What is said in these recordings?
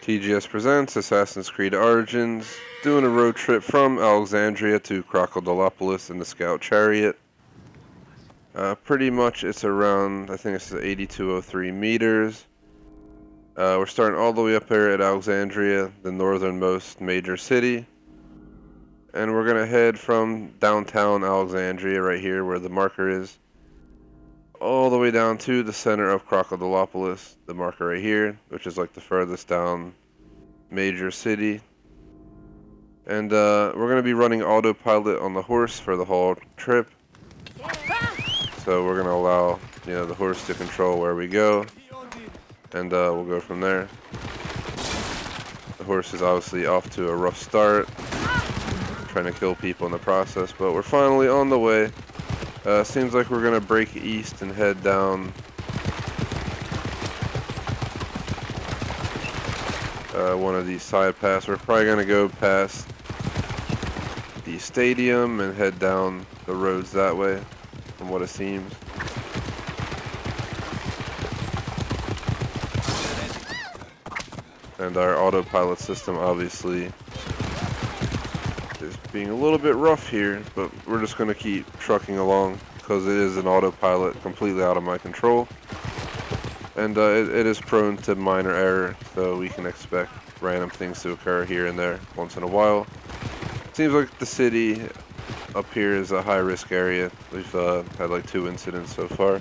TGS presents Assassin's Creed Origins, doing a road trip from Alexandria to Krokodilopolis in the Scout Chariot. Pretty much it's around, I think it's 8203 meters. We're starting all the way up here at Alexandria, the northernmost major city. And we're going to head from downtown Alexandria, right here where the marker is, all the way down to the center of Krokodilopolis, the marker right here, which is like the furthest down major city. And we're going to be running autopilot on the horse for the whole trip. So we're going to allow, the horse to control where we go. And we'll go from there. The horse is obviously off to a rough start, trying to kill people in the process, but we're finally on the way. Seems like we're going to break east and head down one of these side paths. We're probably going to go past the stadium and head down the roads that way, from what it seems. And our autopilot system obviously is being a little bit rough here, but we're just going to keep trucking along because it is an autopilot completely out of my control. And it is prone to minor error, so we can expect random things to occur here and there once in a while. Seems like the city up here is a high-risk area. We've had like 2 incidents so far.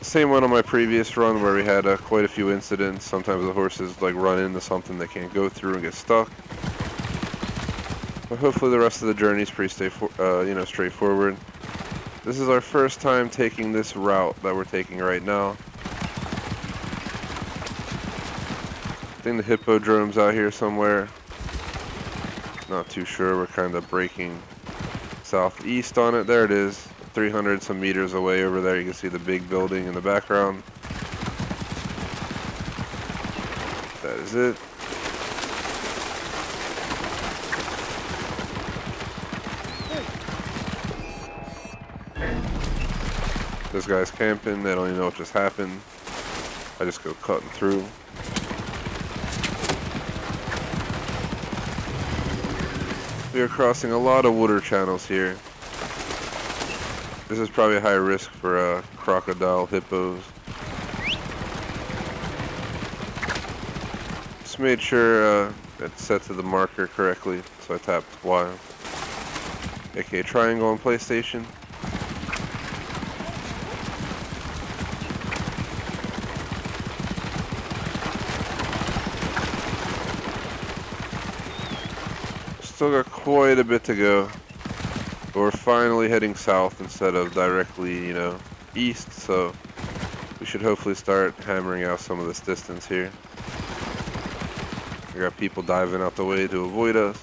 Same one on my previous run where we had quite a few incidents. Sometimes the horses like run into something they can't go through and get stuck. But hopefully the rest of the journey is pretty straightforward. This is our first time taking this route that we're taking right now. I think the hippodrome's out here somewhere. Not too sure. We're kind of braking southeast on it. There it is. 300 some meters away over there. You can see the big building in the background. That is it. This guy's camping. They don't even know what just happened. I just go cutting through. We are crossing a lot of water channels here. This is probably high risk for crocodile hippos. Just made sure it's set to the marker correctly, so I tapped Y. aka triangle on PlayStation. Still got quite a bit to go. But we're finally heading south instead of directly, east, so we should hopefully start hammering out some of this distance here. We got people diving out the way to avoid us.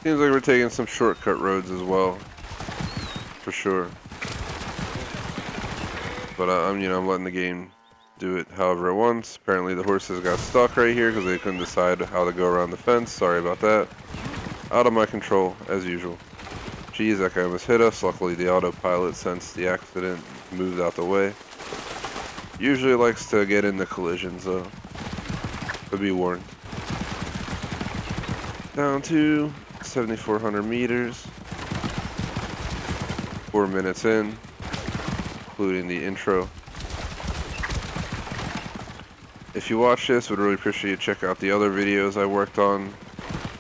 Seems like we're taking some shortcut roads as well, for sure. But I'm letting the game do it however it wants. Apparently the horses got stuck right here because they couldn't decide how to go around the fence. Sorry about that. Out of my control, as usual. Geez, that guy almost hit us. Luckily the autopilot sensed the accident, moved out the way. Usually likes to get into collisions though. But be warned. Down to 7,400 meters. 4 minutes in, including the intro. If you watch this, would really appreciate you check out the other videos I worked on.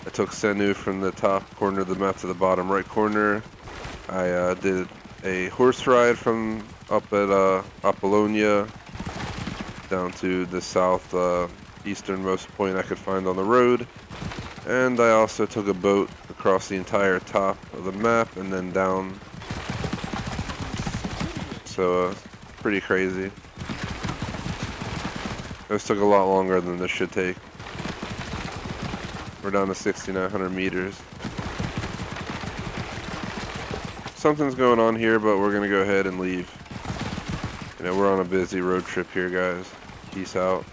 I took Senu from the top corner of the map to the bottom right corner. I did a horse ride from up at Apollonia down to the south easternmost point I could find on the road. And I also took a boat across the entire top of the map and then down. So, pretty crazy. This took a lot longer than this should take. We're down to 6,900 meters. Something's going on here, but we're gonna go ahead and leave. We're on a busy road trip here, guys. Peace out.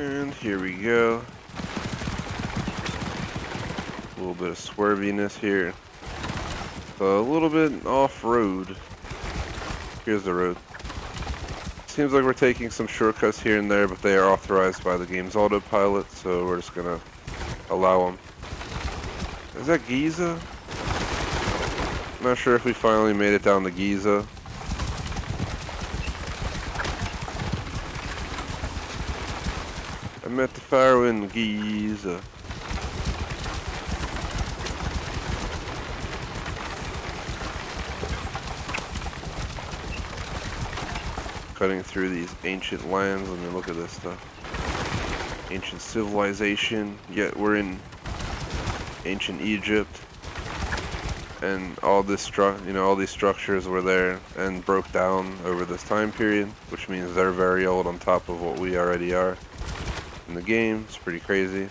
And here we go. A little bit of swerviness here. So a little bit off-road. Here's the road. Seems like we're taking some shortcuts here and there, but they are authorized by the game's autopilot, so we're just gonna allow them. Is that Giza? I'm not sure if we finally made it down to Giza. I met the pharaoh in Giza. Cutting through these ancient lands. Let me look at this stuff. Ancient civilization. Yet we're in ancient Egypt, and all this all these structures were there and broke down over this time period, which means they're very old on top of what we already are in the game. It's pretty crazy.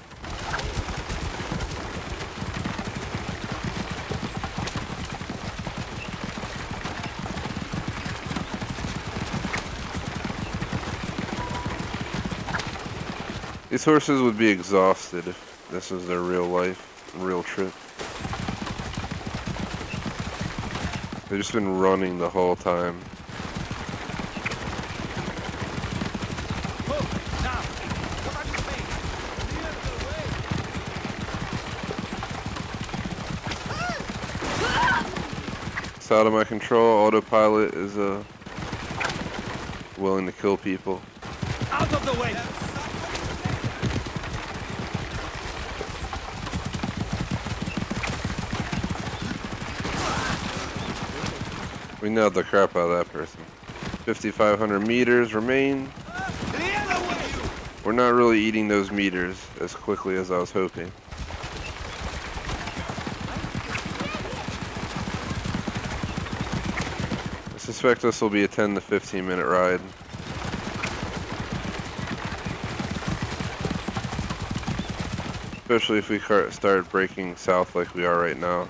These horses would be exhausted if this was their real life, real trip. They've just been running the whole time. It's out of my control. Autopilot is willing to kill people. Out of the way! We nailed the crap out of that person. 5,500 meters remain. We're not really eating those meters as quickly as I was hoping. I suspect this will be a 10 to 15 minute ride. Especially if we start breaking south like we are right now.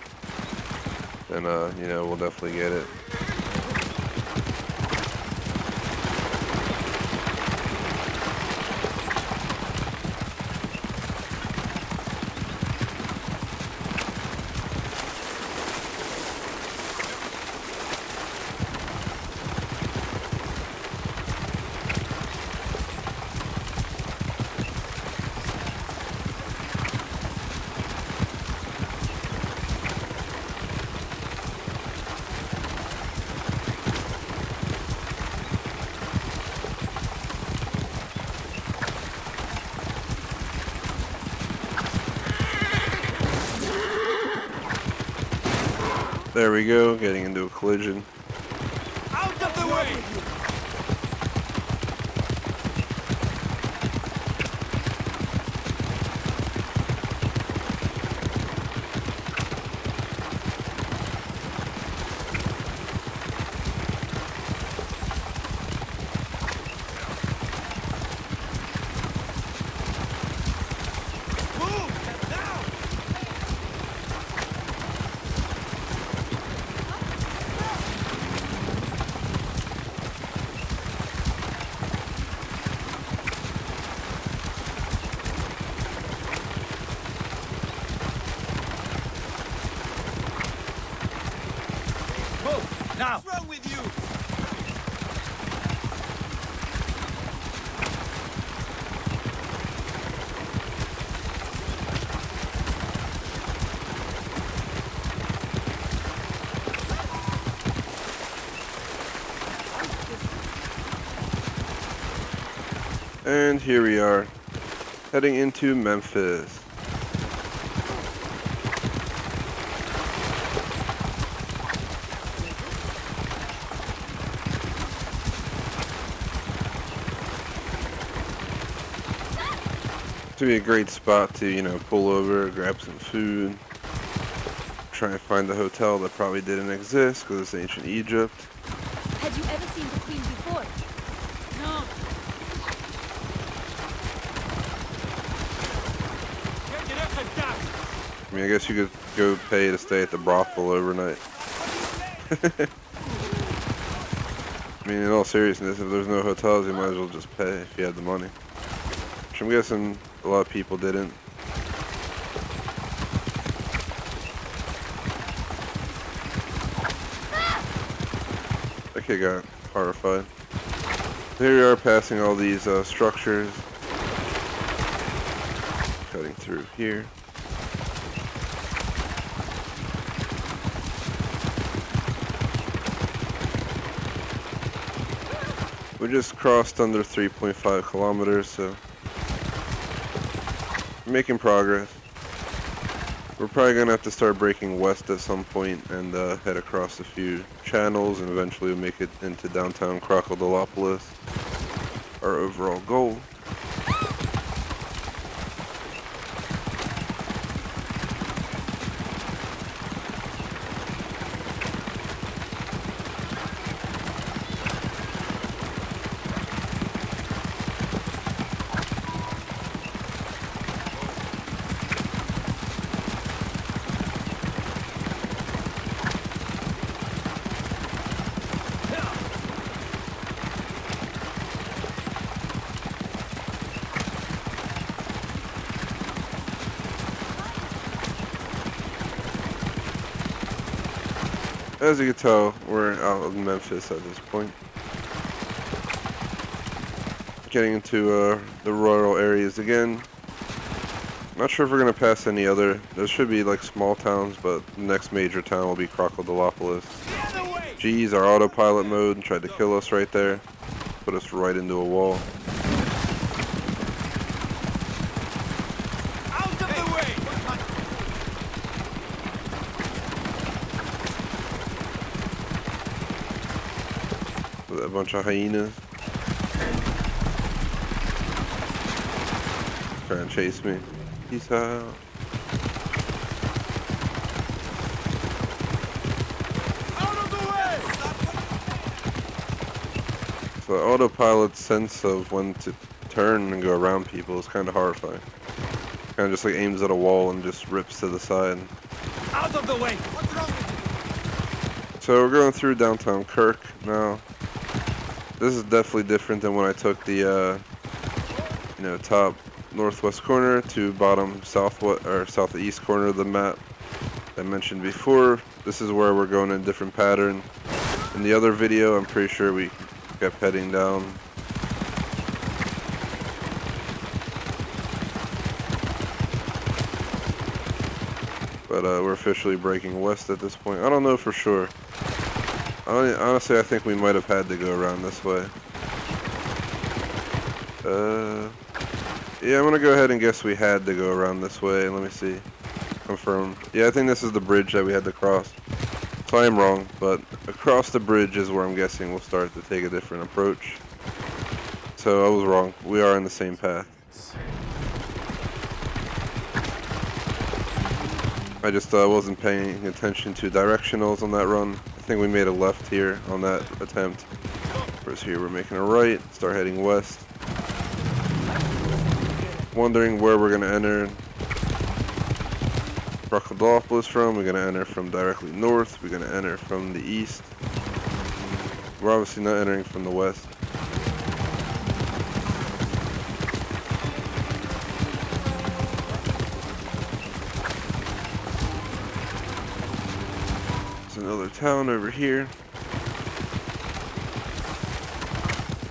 Then, we'll definitely get it. There we go, getting into a collision. Out of the way! Now! What's wrong with you? And here we are, heading into Memphis. To be a great spot to, pull over, grab some food, try and find a hotel that probably didn't exist because it's ancient Egypt. Had you ever seen the Queen before? No. I mean, I guess you could go pay to stay at the brothel overnight. I mean, in all seriousness, if there's no hotels, you might as well just pay if you had the money. which I'm guessing a lot of people didn't. That kid got horrified. Here we are passing all these structures. Cutting through here. We just crossed under 3.5 kilometers, so we're making progress. We're probably gonna have to start breaking west at some point and head across a few channels, and eventually we'll make it into downtown Krokodilopolis. Our overall goal. As you can tell, we're out of Memphis at this point. Getting into the rural areas again. Not sure if we're going to pass any other. There should be like small towns, but the next major town will be Krokodilopolis. Geez, our autopilot mode tried to kill us right there. Put us right into a wall. Out of the way! With a bunch of hyenas. Trying to chase me. Peace out. Out of the way! So the autopilot's sense of when to turn and go around people is kind of horrifying. Kind of just like aims at a wall and just rips to the side. Out of the way! What's wrong with you? So we're going through downtown Kirk now. This is definitely different than when I took the top northwest corner to bottom southwest or southeast corner of the map I mentioned before. This is where we're going in a different pattern. In the other video, I'm pretty sure we kept heading down. But we're officially breaking west at this point. I don't know for sure. Honestly, I think we might have had to go around this way. Yeah, I'm gonna go ahead and guess we had to go around this way. Let me see. Confirm. Yeah, I think this is the bridge that we had to cross. So I am wrong, but across the bridge is where I'm guessing we'll start to take a different approach. So I was wrong. We are in the same path. I just wasn't paying attention to directionals on that run. I think we made a left here on that attempt. Whereas here we're making a right, start heading west. Wondering where we're going to enter Krokodilopolis from. We're going to enter from directly north. We're going to enter from the east. We're obviously not entering from the west. There's another town over here.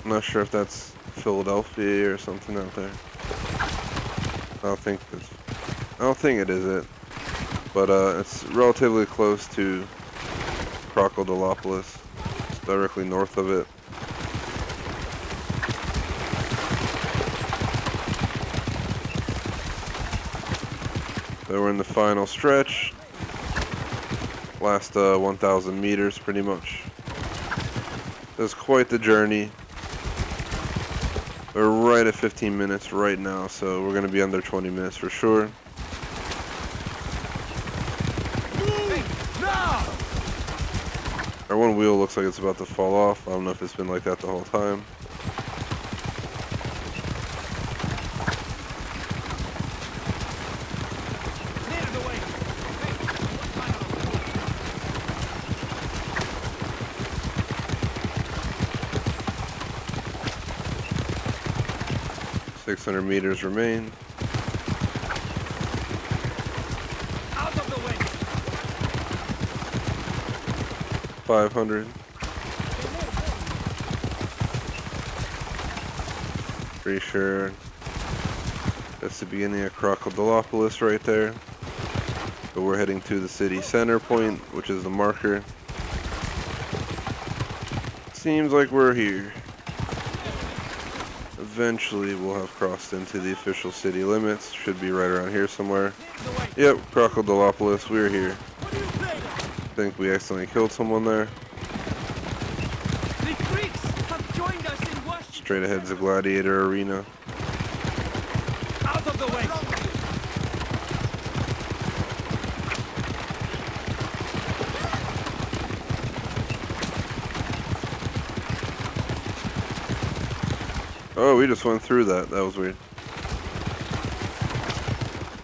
I'm not sure if that's Philadelphia or something out there. I don't think it is it, but it's relatively close to Krokodilopolis. It's directly north of it. So we're in the final stretch. Last 1,000 meters, pretty much. It's quite the journey. We're right at 15 minutes right now, so we're going to be under 20 minutes for sure. Move now! Our one wheel looks like it's about to fall off. I don't know if it's been like that the whole time. Clear the way! 600 meters remain. Out of the way! 500. Pretty sure that's the beginning of Krokodilopolis right there. But we're heading to the city center point, which is the marker. Seems like we're here. Eventually we'll have crossed into the official city limits. Should be right around here somewhere. Yep, Krokodilopolis, we're here. What do you play? I think we accidentally killed someone there. The Greeks have joined us in worship. Straight ahead's the gladiator arena. Out of the way! Oh, we just went through that. That was weird.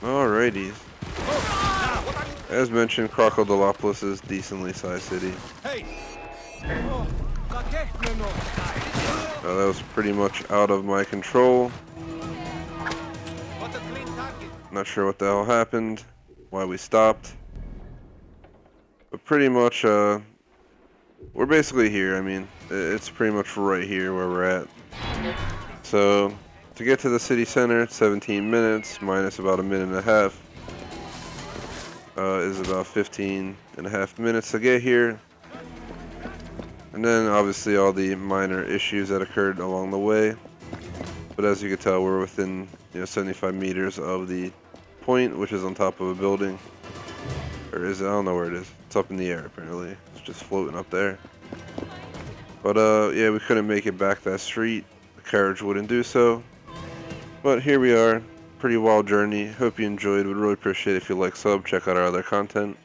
Alrighty. As mentioned, Krokodilopolis is a decently sized city. Hey! That was pretty much out of my control. What a clean target. Not sure what the hell happened, why we stopped. But pretty much, we're basically here. I mean, it's pretty much right here where we're at. So, to get to the city center, it's 17 minutes, minus about a minute and a half. Is about 15 and a half minutes to get here. And then obviously all the minor issues that occurred along the way. But as you can tell, we're within 75 meters of the point, which is on top of a building. Or is it? I don't know where it is. It's up in the air apparently. It's just floating up there. But yeah, we couldn't make it back that street. The carriage wouldn't do so. But here we are. Pretty wild journey. Hope you enjoyed. Would really appreciate it if you like, sub, check out our other content.